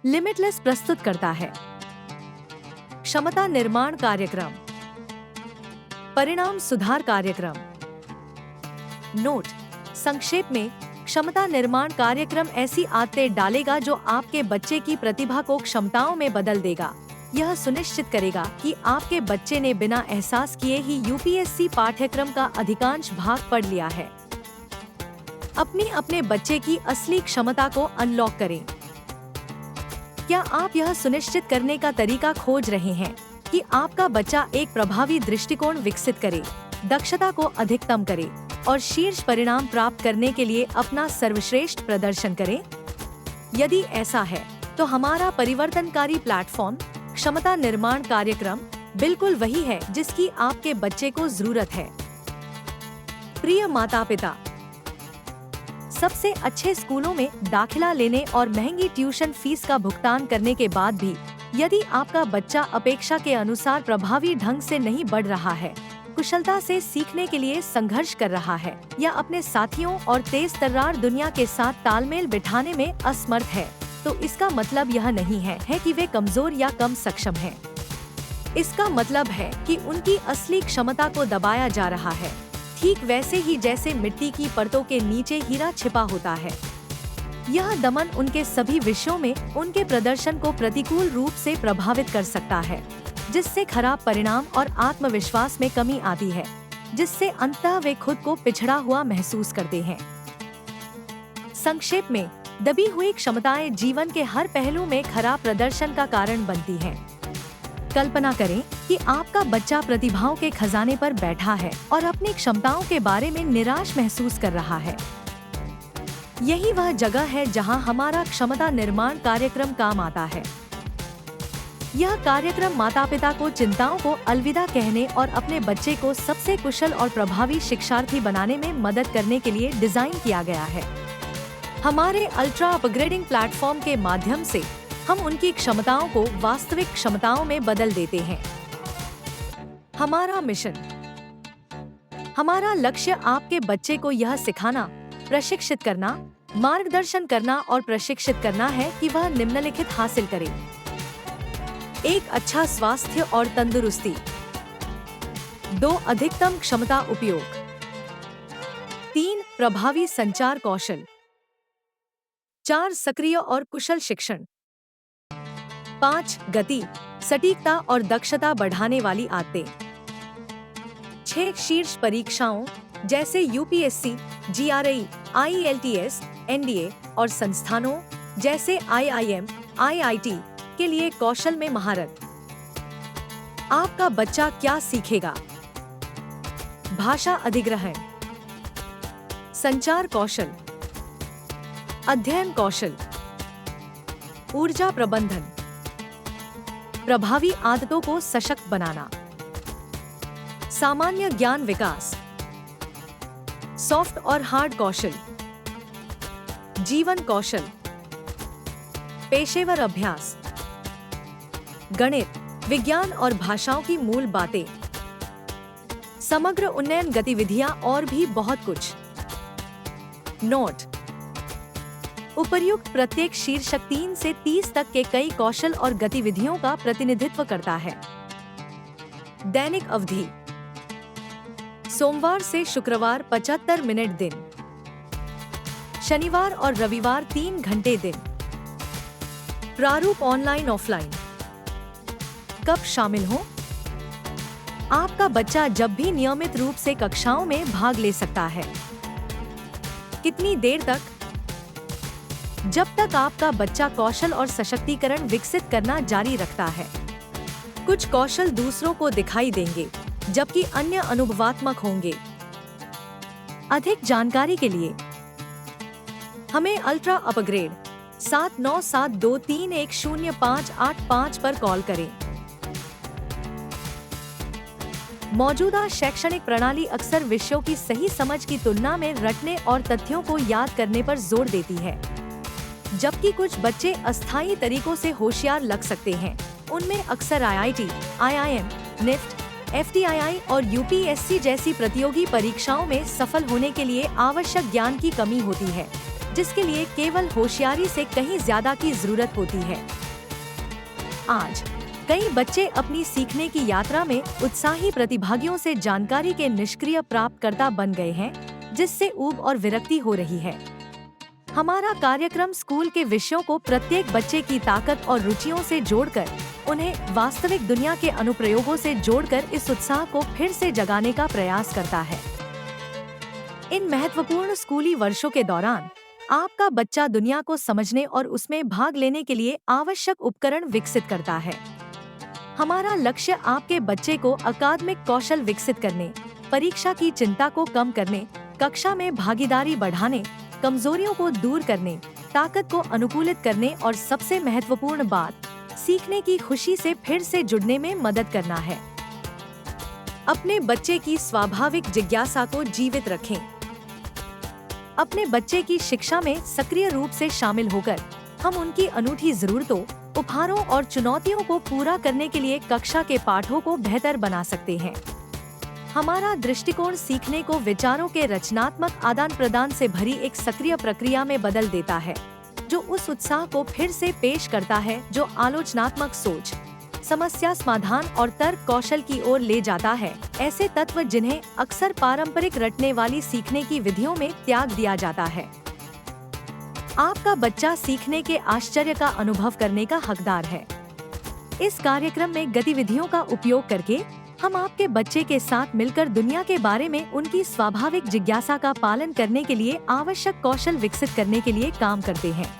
Limitless प्रस्तुत करता है। क्षमता निर्माण कार्यक्रम, परिणाम सुधार कार्यक्रम। नोट: संक्षेप में, क्षमता निर्माण कार्यक्रम ऐसी आदतें डालेगा जो आपके बच्चे की प्रतिभा को क्षमताओं में बदल देगा। यह सुनिश्चित करेगा कि आपके बच्चे ने बिना एहसास किए ही यूपीएससी पाठ्यक्रम का अधिकांश भाग पढ़ लिया है। अपने बच्चे की असली क्षमता को अनलॉक करें। क्या आप यह सुनिश्चित करने का तरीका खोज रहे हैं कि आपका बच्चा एक प्रभावी दृष्टिकोण विकसित करे, दक्षता को अधिकतम करे और शीर्ष परिणाम प्राप्त करने के लिए अपना सर्वश्रेष्ठ प्रदर्शन करे? यदि ऐसा है, तो हमारा परिवर्तनकारी प्लेटफॉर्म क्षमता निर्माण कार्यक्रम बिल्कुल वही है जिसकी आपके बच्चे को जरूरत है। प्रिय माता-पिता, सबसे अच्छे स्कूलों में दाखिला लेने और महंगी ट्यूशन फीस का भुगतान करने के बाद भी यदि आपका बच्चा अपेक्षा के अनुसार प्रभावी ढंग से नहीं बढ़ रहा है, कुशलता से सीखने के लिए संघर्ष कर रहा है या अपने साथियों और तेज तर्रार दुनिया के साथ तालमेल बिठाने में असमर्थ है, तो इसका मतलब यह नहीं है कि वे कमजोर या कम सक्षम हैं। इसका मतलब है कि उनकी असली क्षमता को दबाया जा रहा है, ठीक वैसे ही जैसे मिट्टी की परतों के नीचे हीरा छिपा होता है। यह दमन उनके सभी विषयों में उनके प्रदर्शन को प्रतिकूल रूप से प्रभावित कर सकता है, जिससे खराब परिणाम और आत्मविश्वास में कमी आती है, जिससे अंततः वे खुद को पिछड़ा हुआ महसूस करते हैं। संक्षेप में, दबी हुई क्षमताएं जीवन के हर पहलू में खराब प्रदर्शन का कारण बनती हैं। कल्पना करें कि आपका बच्चा प्रतिभाओं के खजाने पर बैठा है और अपनी क्षमताओं के बारे में निराश महसूस कर रहा है। यही वह जगह है जहां हमारा क्षमता निर्माण कार्यक्रम काम आता है। यह कार्यक्रम माता-पिता को चिंताओं को अलविदा कहने और अपने बच्चे को सबसे कुशल और प्रभावी शिक्षार्थी बनाने में मदद करने के लिए डिजाइन किया गया है। हमारे अल्ट्रा अपग्रेडिंग प्लेटफॉर्म के माध्यम से हम उनकी क्षमताओं को वास्तविक क्षमताओं में बदल देते हैं। हमारा मिशन, हमारा लक्ष्य आपके बच्चे को यह सिखाना, प्रशिक्षित करना, मार्गदर्शन करना और प्रशिक्षित करना है कि वह निम्नलिखित हासिल करे: 1. अच्छा स्वास्थ्य और तंदुरुस्ती। 2. अधिकतम क्षमता उपयोग। 3. प्रभावी संचार कौशल। 4. सक्रिय और कुशल शिक्षण। 5. गति, सटीकता और दक्षता बढ़ाने वाली आदतें। 6. शीर्ष परीक्षाओं जैसे यूपीएससी, जीआरई, आईएलटीएस, एनडीए और संस्थानों जैसे आईआईएम, आईआईटी के लिए कौशल में महारत। आपका बच्चा क्या सीखेगा? भाषा अधिग्रहण, संचार कौशल, अध्ययन कौशल, ऊर्जा प्रबंधन, प्रभावी आदतों को सशक्त बनाना, सामान्य ज्ञान विकास, सॉफ्ट और हार्ड कौशल, जीवन कौशल, पेशेवर अभ्यास, गणित, विज्ञान और भाषाओं की मूल बातें, समग्र उन्नयन गतिविधियां और भी बहुत कुछ। नोट: उपर्युक्त प्रत्येक शीर्षक 3 से 30 तक के कई कौशल और गतिविधियों का प्रतिनिधित्व करता है। दैनिक अवधि: सोमवार से शुक्रवार 75 मिनट दिन, शनिवार और रविवार 3 घंटे दिन। प्रारूप ऑनलाइन ऑफलाइन। कब शामिल हो? आपका बच्चा जब भी नियमित रूप से कक्षाओं में भाग ले सकता है। कितनी देर तक? जब तक आपका बच्चा कौशल और सशक्तिकरण विकसित करना जारी रखता है। कुछ कौशल दूसरों को दिखाई देंगे, जबकि अन्य अनुभवात्मक होंगे। अधिक जानकारी के लिए हमें अल्ट्रा अपग्रेड 7972310585 पर कॉल करें। मौजूदा शैक्षणिक प्रणाली अक्सर विषयों की सही समझ की तुलना में रटने और तथ्यों को याद करने पर जोर देती है, जबकि कुछ बच्चे अस्थायी तरीकों से होशियार लग सकते हैं। उनमें अक्सर आईआईटी, आईआईएम, निफ्ट, एफटीआईआई और यूपीएससी जैसी प्रतियोगी परीक्षाओं में सफल होने के लिए आवश्यक ज्ञान की कमी होती है, जिसके लिए केवल होशियारी से कहीं ज्यादा की जरूरत होती है। आज कई बच्चे अपनी सीखने की यात्रा में उत्साही प्रतिभागियों से जानकारी के निष्क्रिय प्राप्तकर्ता बन गए हैं, जिससे ऊब और विरक्ति हो रही है। हमारा कार्यक्रम स्कूल के विषयों को प्रत्येक बच्चे की ताकत और रुचियों से जोड़कर, उन्हें वास्तविक दुनिया के अनुप्रयोगों से जोड़कर इस उत्साह को फिर से जगाने का प्रयास करता है। इन महत्वपूर्ण स्कूली वर्षों के दौरान आपका बच्चा दुनिया को समझने और उसमें भाग लेने के लिए आवश्यक उपकरण विकसित करता है। हमारा लक्ष्य आपके बच्चे को अकादमिक कौशल विकसित करने, परीक्षा की चिंता को कम करने, कक्षा में भागीदारी बढ़ाने, कमजोरियों को दूर करने, ताकत को अनुकूलित करने और सबसे महत्वपूर्ण बात, सीखने की खुशी से फिर से जुड़ने में मदद करना है। अपने बच्चे की स्वाभाविक जिज्ञासा को जीवित रखें। अपने बच्चे की शिक्षा में सक्रिय रूप से शामिल होकर हम उनकी अनूठी जरूरतों, उपहारों और चुनौतियों को पूरा करने के लिए कक्षा के पाठों को बेहतर बना सकते हैं। हमारा दृष्टिकोण सीखने को विचारों के रचनात्मक आदान प्रदान से भरी एक सक्रिय प्रक्रिया में बदल देता है, जो उस उत्साह को फिर से पेश करता है जो आलोचनात्मक सोच, समस्या समाधान और तर्क कौशल की ओर ले जाता है। ऐसे तत्व जिन्हें अक्सर पारंपरिक रटने वाली सीखने की विधियों में त्याग दिया जाता है। आपका बच्चा सीखने के आश्चर्य का अनुभव करने का हकदार है। इस कार्यक्रम में गतिविधियों का उपयोग करके हम आपके बच्चे के साथ मिलकर दुनिया के बारे में उनकी स्वाभाविक जिज्ञासा का पालन करने के लिए आवश्यक कौशल विकसित करने के लिए काम करते हैं।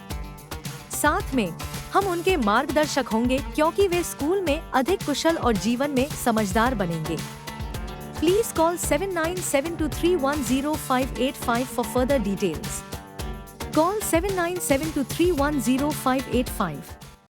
साथ में हम उनके मार्गदर्शक होंगे, क्योंकि वे स्कूल में अधिक कुशल और जीवन में समझदार बनेंगे। Please call 7972310585 for further details. Call 7972310585.